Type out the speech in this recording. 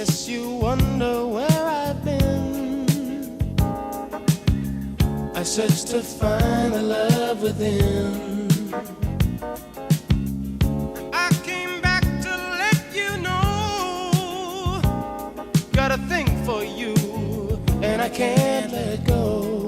guess you wonder where I've been. I searched to find the love within. I came back to let you know, got a thing for you, and I can't let go.